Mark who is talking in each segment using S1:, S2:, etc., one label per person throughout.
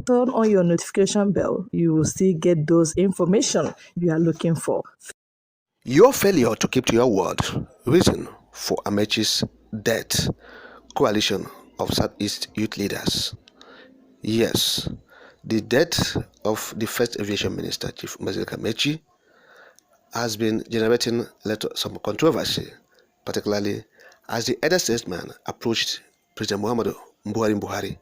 S1: turn on your notification bell. You will still get those information you are looking for.
S2: Your failure to keep to your word, reason for Amaechi's death. Coalition of Southeast Youth Leaders. Yes, the death of the first aviation minister, Chief Mbazulike Amaechi, has been generating some controversy, particularly as the elder statesman approached President Muhammadu Buhari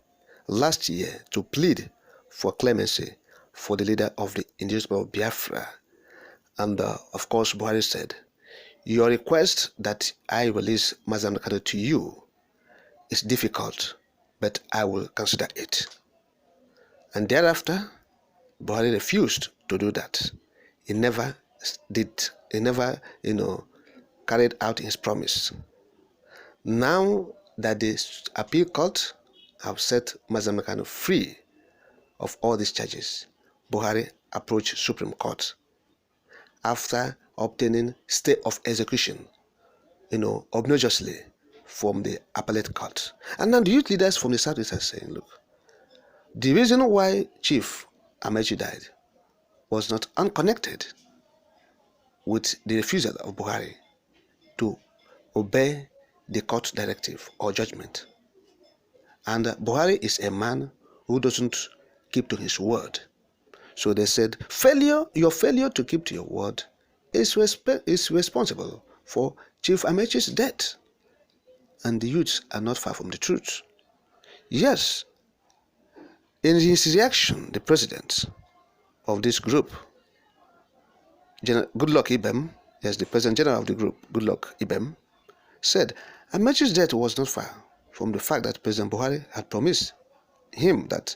S2: last year to plead for clemency for the leader of the indigenous people of Biafra. And of course, Buhari said, "Your request that I release Mazi Kanu to you is difficult, but I will consider it." And thereafter, Buhari refused to do that. He never did. He never, carried out his promise. Now that the appeal court have set Mazi Kanu free of all these charges, Buhari approached Supreme Court after obtaining stay of execution, obnoxiously from the appellate court. And now the youth leaders from the Southeast are saying, look, the reason why Chief Amaechi died was not unconnected with the refusal of Buhari to obey the court directive or judgment. And Buhari is a man who doesn't keep to his word. So they said, your failure to keep to your word is responsible for Chief Amaechi's death. And the youths are not far from the truth. Yes, in his reaction, the president of this group, Goodluck Ibem, yes, the president general of the group, Goodluck Ibem, said Amaechi's death was not far from the fact that President Buhari had promised him that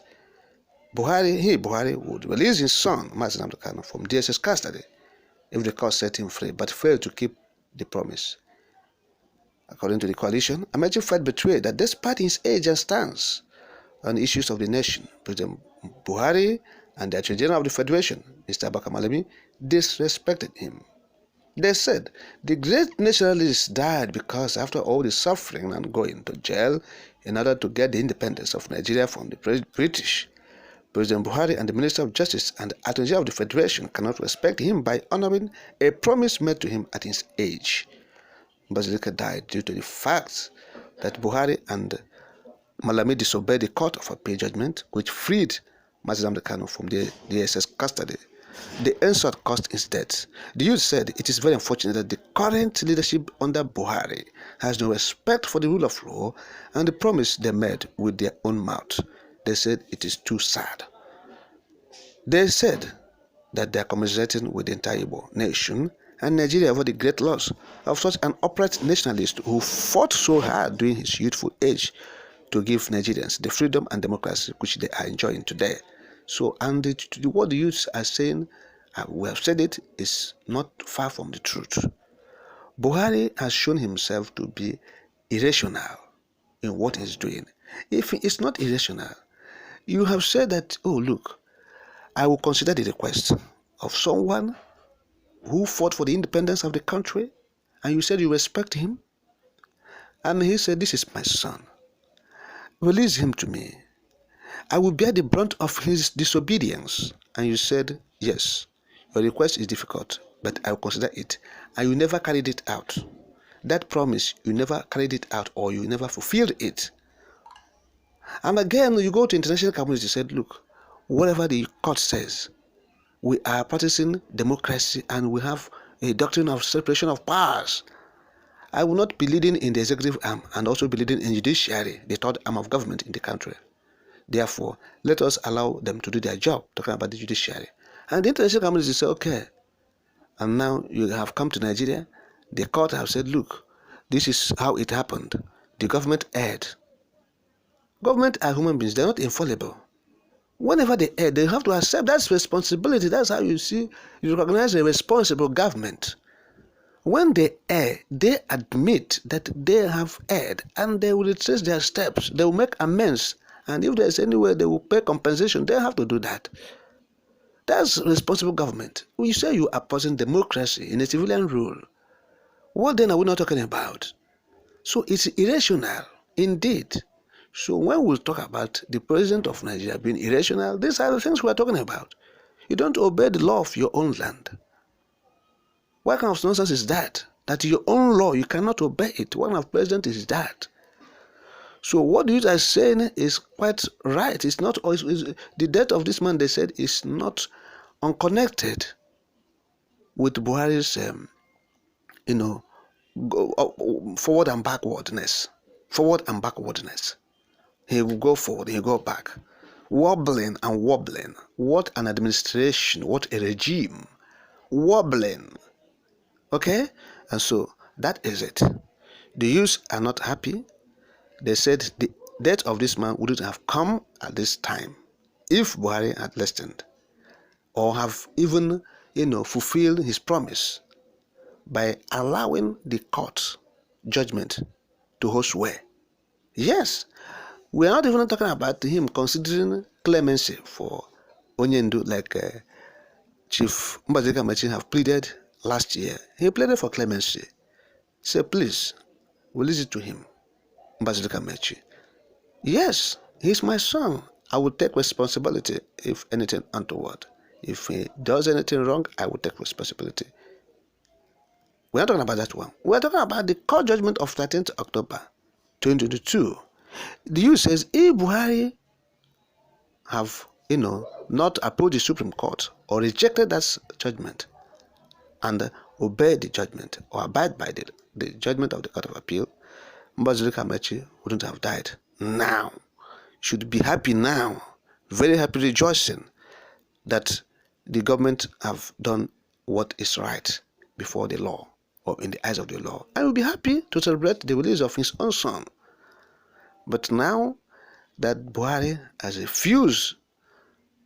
S2: Buhari would release his son, Mazi Kanu, from DSS custody if the court set him free, but failed to keep the promise. According to the coalition, Amaechi felt betrayed that despite his age and stance on issues of the nation, President Buhari and the Attorney General of the Federation, Mr. Abaka Malami, disrespected him. They said the great nationalist died because after all the suffering and going to jail in order to get the independence of Nigeria from the British, President Buhari and the Minister of Justice and the Attorney General of the Federation cannot respect him by honoring a promise made to him at his age. Mbazulike died due to the fact that Buhari and Malami disobeyed the Court of Appeal judgment, which freed Mazi Kanu from the DSS custody. The insult caused his death. The youth said it is very unfortunate that the current leadership under Buhari has no respect for the rule of law and the promise they made with their own mouth. They said it is too sad. They said that they are commiserating with the entire Igbo nation and Nigeria over the great loss of such an upright nationalist who fought so hard during his youthful age to give Nigerians the freedom and democracy which they are enjoying today. So, and what the youths are saying, we have said it, is not far from the truth. Buhari has shown himself to be irrational in what he's doing. If he is not irrational, you have said that, oh look, I will consider the request of someone who fought for the independence of the country, and you said you respect him, and he said, this is my son, release him to me, I will bear the brunt of his disobedience. And you said, yes, your request is difficult, but I will consider it, and you never carried it out. That promise, you never carried it out, or you never fulfilled it. And again, you go to international community and said, look, whatever the court says, we are practicing democracy and we have a doctrine of separation of powers. I will not be leading in the executive arm and also be leading in judiciary, the third arm of government in the country. Therefore, let us allow them to do their job, talking about the judiciary. And the international community say, okay. And now you have come to Nigeria. The court have said, look, this is how it happened. The government erred. Government are human beings. They're not infallible. Whenever they err, they have to accept that responsibility. That's how you recognize a responsible government. When they err, they admit that they have erred and they will retrace their steps. They will make amends. And if there's any way they will pay compensation, they have to do that. That's responsible government. When you say you are opposing democracy in a civilian rule, what then are we not talking about? So it's irrational, indeed, So when we talk about the president of Nigeria being irrational, these are the things we are talking about. You don't obey the law of your own land. What kind of nonsense is that? That your own law, you cannot obey it. What kind of president is that? So what you are saying is quite right. It's not the death of this man, they said, is not unconnected with Buhari's, forward and backwardness. Forward and backwardness. He will go forward, he will go back. Wobbling and wobbling. What an administration, what a regime. Wobbling. Okay? And so that is it. The youths are not happy. They said the death of this man wouldn't have come at this time if Buhari had listened or have even, fulfilled his promise by allowing the court judgment to hold sway. Yes, we are not even talking about him considering clemency for Onyendu like Chief Mbazulike Amaechi have pleaded last year. He pleaded for clemency. Say, please, release it to him, Mbazulike Amaechi. Yes, he's my son. I will take responsibility if anything untoward. If he does anything wrong, I will take responsibility. We're not talking about that one. We're talking about the court judgment of 13th October 2022. The U says if Buhari have, not approached the Supreme Court or rejected that judgment and obeyed the judgment or abide by the judgment of the Court of Appeal, Mbazulike Amaechi wouldn't have died. Now, should be happy now, very happy, rejoicing that the government have done what is right before the law or in the eyes of the law. I will be happy to celebrate the release of his own son. But now that Buhari has refused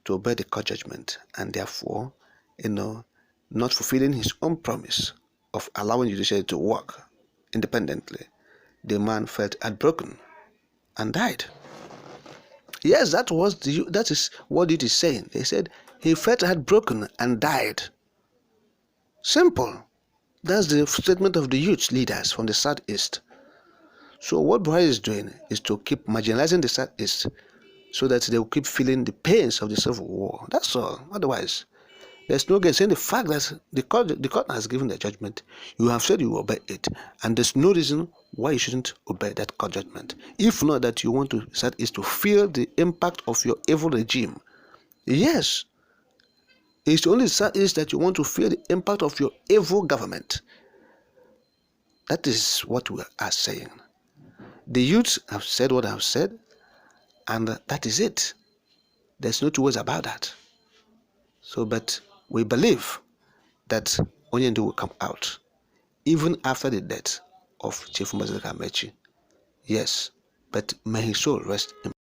S2: to obey the court judgment and therefore, not fulfilling his own promise of allowing judiciary to work independently, the man felt heartbroken and died. Yes, that is what it is saying. They said he felt heartbroken and died. Simple. That's the statement of the youth leaders from the Southeast. So what Buhari is doing is to keep marginalizing the Southeast so that they will keep feeling the pains of the civil war. That's all. Otherwise, there's no getting the fact that the court has given the judgment. You have said you will obey it, and there's no reason why you shouldn't obey that court judgment. If not that you want to Southeast to feel the impact of your evil regime. Yes, it's only Southeast that you want to feel the impact of your evil government. That is what we are saying. The youths have said what I have said, and that is it. There's no two ways about that. So, but we believe that Onyendu will come out, even after the death of Chief Mbazulike Amaechi. Yes, but may his soul rest in